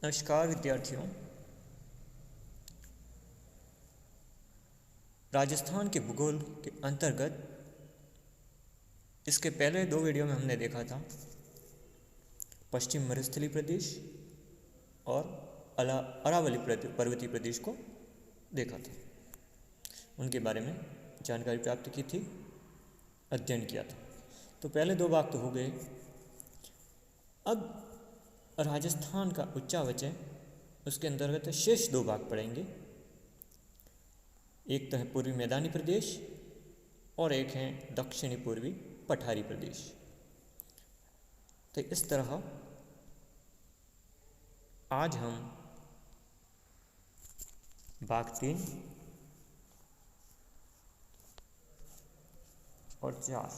नमस्कार विद्यार्थियों। राजस्थान के भूगोल के अंतर्गत इसके पहले 2 वीडियो में हमने देखा था पश्चिम मरुस्थलीय प्रदेश और अरावली पर्वतीय प्रदेश को देखा था, उनके बारे में जानकारी प्राप्त की थी, अध्ययन किया था। तो पहले 2 भाग तो हो गए। अब राजस्थान का उच्चावच है, उसके अंतर्गत शेष 2 भाग पड़ेंगे। एक तो है पूर्वी मैदानी प्रदेश और एक है दक्षिणी पूर्वी पठारी प्रदेश। तो इस तरह आज हम भाग 3 और 4,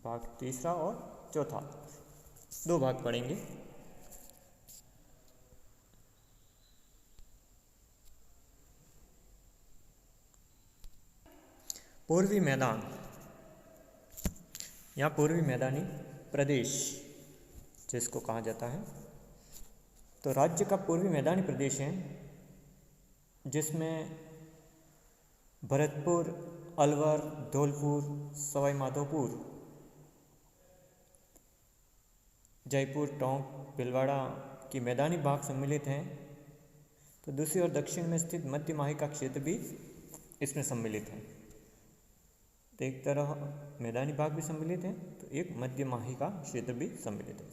भाग तीसरा और चौथा 2 भाग पढ़ेंगे। पूर्वी मैदान या पूर्वी मैदानी प्रदेश जिसको कहा जाता है, तो राज्य का पूर्वी मैदानी प्रदेश है जिसमें भरतपुर, अलवर, धौलपुर, सवाई माधोपुर, जयपुर, टोंक, भीलवाड़ा की मैदानी भाग सम्मिलित हैं। तो दूसरी ओर दक्षिण में स्थित मध्य माही का क्षेत्र भी इसमें सम्मिलित है। तो एक तरह मैदानी भाग भी सम्मिलित है, तो एक मध्य माही का क्षेत्र भी सम्मिलित है।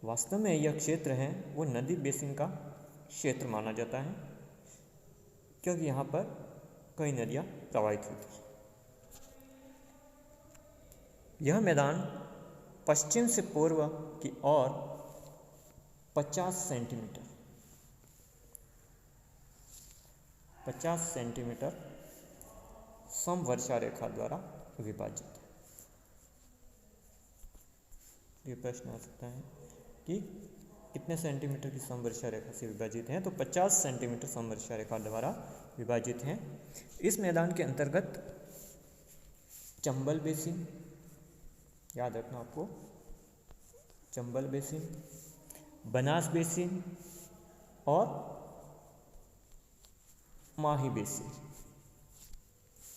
वास्तव में यह क्षेत्र है वो नदी बेसिन का क्षेत्र माना जाता है, क्योंकि यहाँ पर कई नदियाँ प्रवाहित होती हैं। यह मैदान पश्चिम से पूर्व की ओर 50 सेंटीमीटर समवर्षा रेखा द्वारा विभाजित है। ये प्रश्न आ सकता है कि कितने सेंटीमीटर की समवर्षा रेखा से विभाजित हैं, तो 50 सेंटीमीटर समवर्षा रेखा द्वारा विभाजित हैं। इस मैदान के अंतर्गत चंबल बेसिन, याद रखना आपको, चंबल बेसिन, बनास बेसिन और माही बेसिन,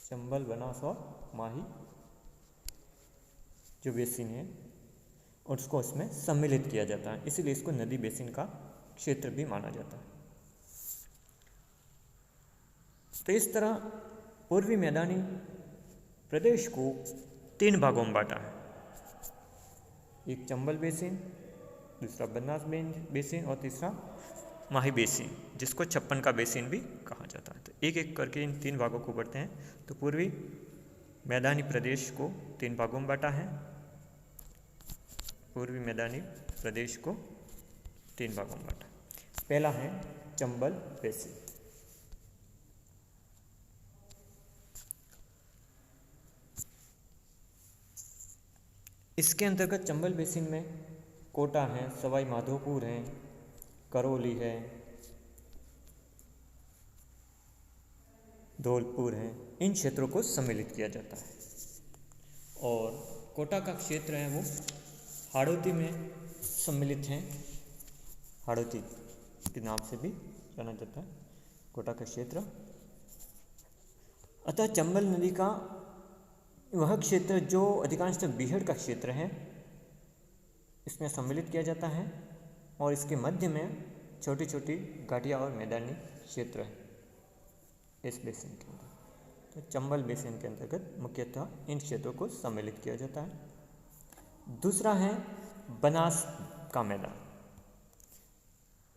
चंबल, बनास और माही जो बेसिन है उसको इसमें सम्मिलित किया जाता है, इसीलिए इसको नदी बेसिन का क्षेत्र भी माना जाता है। तो इस तरह पूर्वी मैदानी प्रदेश को 3 भागों में बांटा है। एक चंबल बेसिन, दूसरा बनास बेसिन और तीसरा माही बेसिन, जिसको 56 का बेसिन भी कहा जाता है। तो एक एक करके इन 3 भागों को बढ़ते हैं। तो पूर्वी मैदानी प्रदेश को 3 भागों में बांटा है। पूर्वी मैदानी प्रदेश को 3 भागों में बांटा। पहला है चंबल बेसिन। इसके अंतर्गत चंबल बेसिन में कोटा है, सवाई माधोपुर है, करौली है, धौलपुर है, इन क्षेत्रों को सम्मिलित किया जाता है। और कोटा का क्षेत्र है वो हाड़ौती में सम्मिलित हैं। हाड़ौती के नाम से भी जाना जाता है कोटा का क्षेत्र। अतः चंबल नदी का वह क्षेत्र जो अधिकांशतः बीहड़ का क्षेत्र है, इसमें सम्मिलित किया जाता है। और इसके मध्य में छोटी छोटी घाटियाँ और मैदानी क्षेत्र है इस बेसिन के अंदर। तो चंबल बेसिन के अंतर्गत मुख्यतः इन क्षेत्रों को सम्मिलित किया जाता है। दूसरा है बनास का मैदान।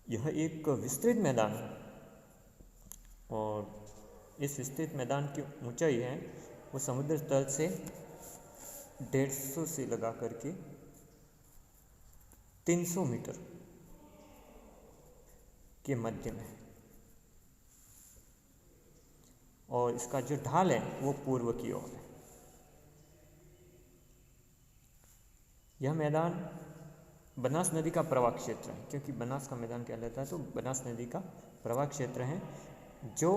यह एक विस्तृत मैदान है और इस विस्तृत मैदान की ऊंचाई है वो समुद्र तल से 150 से लगा करके 300 मीटर के मध्य में है। और इसका जो ढाल है वो पूर्व की ओर है। यह मैदान बनास नदी का प्रवाह क्षेत्र है, क्योंकि बनास का मैदान कहलाता है, तो बनास नदी का प्रवाह क्षेत्र है जो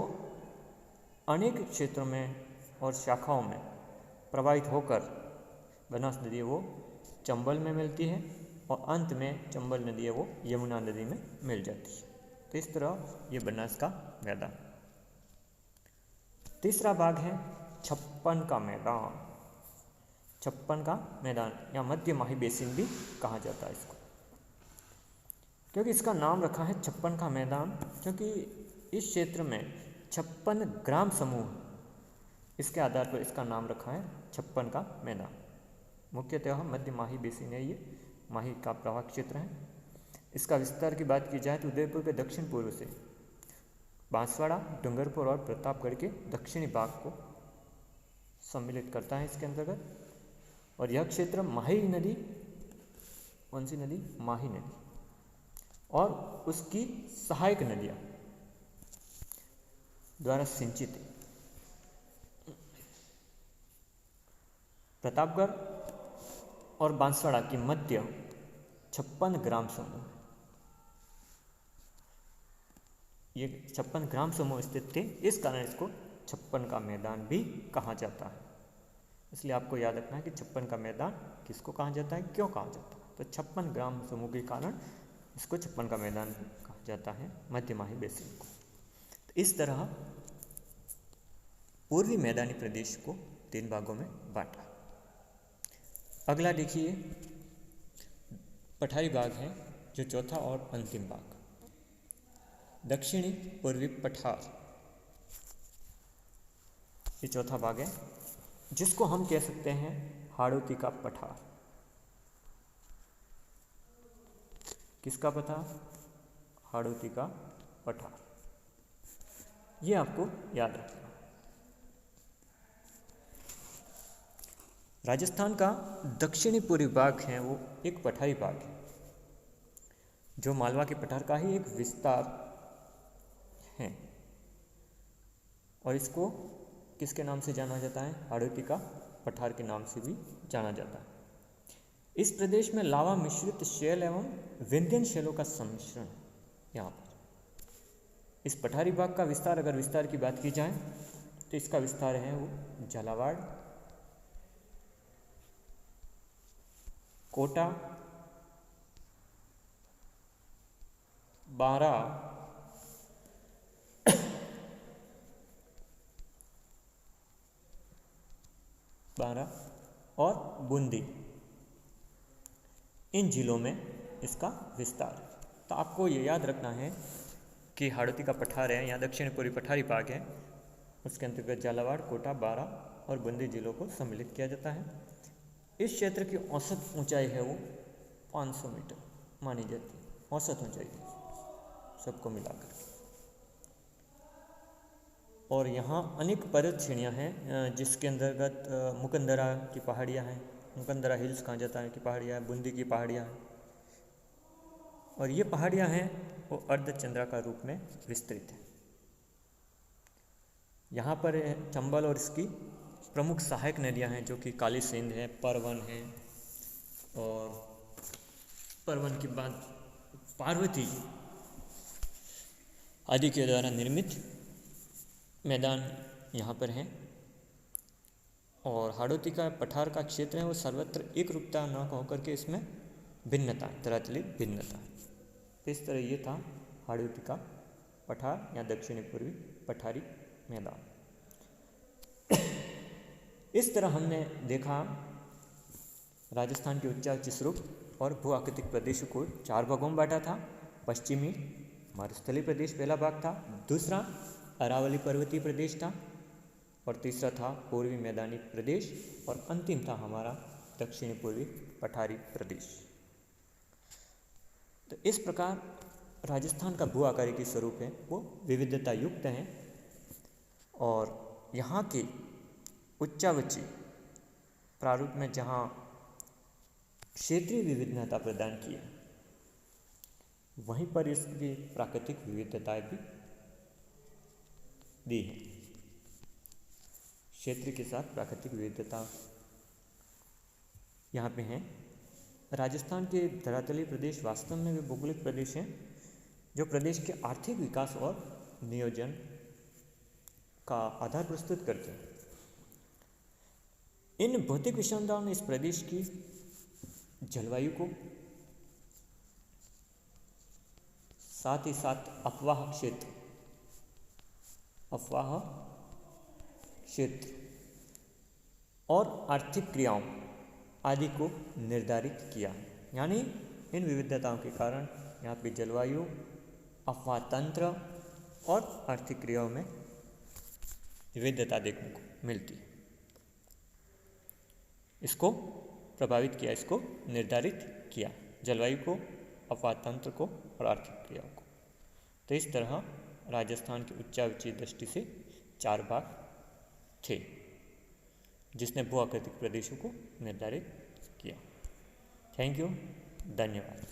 अनेक क्षेत्रों में और शाखाओं में प्रवाहित होकर बनास नदी वो चंबल में मिलती है और अंत में चंबल नदी है वो यमुना नदी में मिल जाती है। तो इस तरह ये बना इसका मैदान। तीसरा भाग है छप्पन का मैदान। छप्पन का मैदान या मध्य माही बेसिन भी कहा जाता है इसको, क्योंकि इसका नाम रखा है छप्पन का मैदान, क्योंकि इस क्षेत्र में 56 ग्राम समूह, इसके आधार पर इसका नाम रखा है छप्पन का मैदान। मुख्यतः मध्य माही बेसिन है, ये माही का प्रवाह क्षेत्र है। इसका विस्तार की बात की जाए तो उदयपुर के दक्षिण पूर्व से बांसवाड़ा, डूंगरपुर और प्रतापगढ़ के दक्षिणी भाग को सम्मिलित करता है इसके अंतर्गत। और यह क्षेत्र माही नदी, कौन सी नदी? माही नदी और उसकी सहायक नदियां द्वारा सिंचित है। प्रतापगढ़ और बांसवाड़ा की मध्य 56 ग्राम समूह, ये 56 ग्राम समूह स्थित थे, इस कारण इसको छप्पन का मैदान भी कहा जाता है। इसलिए आपको याद रखना है कि छप्पन का मैदान किसको कहा जाता है, क्यों कहा जाता है। तो 56 ग्राम समूह के कारण इसको छप्पन का मैदान कहा जाता है, मध्य माही बेसिन को। तो इस तरह पूर्वी मैदानी प्रदेश को 3 भागों में बांटा। अगला देखिए पठारी भाग है, जो चौथा और अंतिम भाग, दक्षिणी पूर्वी पठार, ये चौथा भाग है, जिसको हम कह सकते हैं हाड़ौती का पठार। किसका पठार? हाड़ौती का पठार। ये आपको याद रखना। राजस्थान का दक्षिणी पूर्वी भाग है वो एक पठारी भाग है, जो मालवा के पठार का ही एक विस्तार है, और इसको किसके नाम से जाना जाता है? हाड़ौती का पठार के नाम से भी जाना जाता है। इस प्रदेश में लावा मिश्रित शैल एवं विंध्यन शैलों का सम्मिश्रण है। यहाँ पर इस पठारी भाग का विस्तार, अगर विस्तार की बात की जाए तो इसका विस्तार है वो झालावाड़, कोटा, बारा, और बूंदी, इन जिलों में इसका विस्तार है। तो आपको ये याद रखना है कि हाड़ौती का पठार है या दक्षिण पूर्वी पठारी भाग है, उसके अंतर्गत झालावाड़, कोटा, बारा और बूंदी जिलों को सम्मिलित किया जाता है। इस क्षेत्र की औसत ऊंचाई है वो 500 मीटर मानी जाती है, औसत ऊंचाई सबको मिलाकर। और यहाँ अनेक पर्वत श्रेणियाँ हैं, जिसके अंतर्गत मुकंदरा की पहाड़ियाँ हैं, मुकंदरा हिल्स कहा जाता है कि पहाड़ियाँ, बूंदी की पहाड़ियाँ हैं, और ये पहाड़ियाँ हैं वो अर्धचंद्राकार रूप में विस्तृत है। यहाँ पर चंबल और इसकी प्रमुख सहायक नदियाँ हैं, जो कि काली सिंध है, परवन है, और परवन के बाद पार्वती आदि के द्वारा निर्मित मैदान यहाँ पर है। और हाड़ौती का पठार का क्षेत्र है वो सर्वत्र एक रूपता न होकर के इसमें भिन्नता, धरातलीय भिन्नता है। तो इस तरह ये था हाड़ौती का पठार या दक्षिणी पूर्वी पठारी मैदान। इस तरह हमने देखा राजस्थान के उच्चावच स्वरूप और भू आकृतिक प्रदेश को 4 भागों में बांटा था। पश्चिमी मरुस्थलीय प्रदेश पहला भाग था, दूसरा अरावली पर्वतीय प्रदेश था, और तीसरा था पूर्वी मैदानी प्रदेश, और अंतिम था हमारा दक्षिणी पूर्वी पठारी प्रदेश। तो इस प्रकार राजस्थान का भू आकारिकी स्वरूप है वो विविधता युक्त है, और यहाँ के उच्चावची प्रारूप में जहाँ क्षेत्रीय विविधता प्रदान की है, वहीं पर इसकी प्राकृतिक विविधताएं भी दी है। क्षेत्र के साथ प्राकृतिक विविधता यहाँ पे है। राजस्थान के धरातलीय प्रदेश वास्तव में वे भौगोलिक प्रदेश हैं जो प्रदेश के आर्थिक विकास और नियोजन का आधार प्रस्तुत करते हैं। इन भौतिक विषमताओं ने इस प्रदेश की जलवायु को साथ ही साथ अफवाह क्षेत्र और आर्थिक क्रियाओं आदि को निर्धारित किया। यानी इन विविधताओं के कारण यहाँ पे जलवायु, अफवाह तंत्र और आर्थिक क्रियाओं में विविधता देखने को मिलती है। इसको प्रभावित किया, इसको निर्धारित किया, जलवायु को, अफवाह तंत्र को और आर्थिक क्रियाओं को। तो इस तरह राजस्थान की उच्चावचीय दृष्टि से 4 भाग थे जिसने भू-आकृतिक प्रदेशों को निर्धारित किया। थैंक यू, धन्यवाद।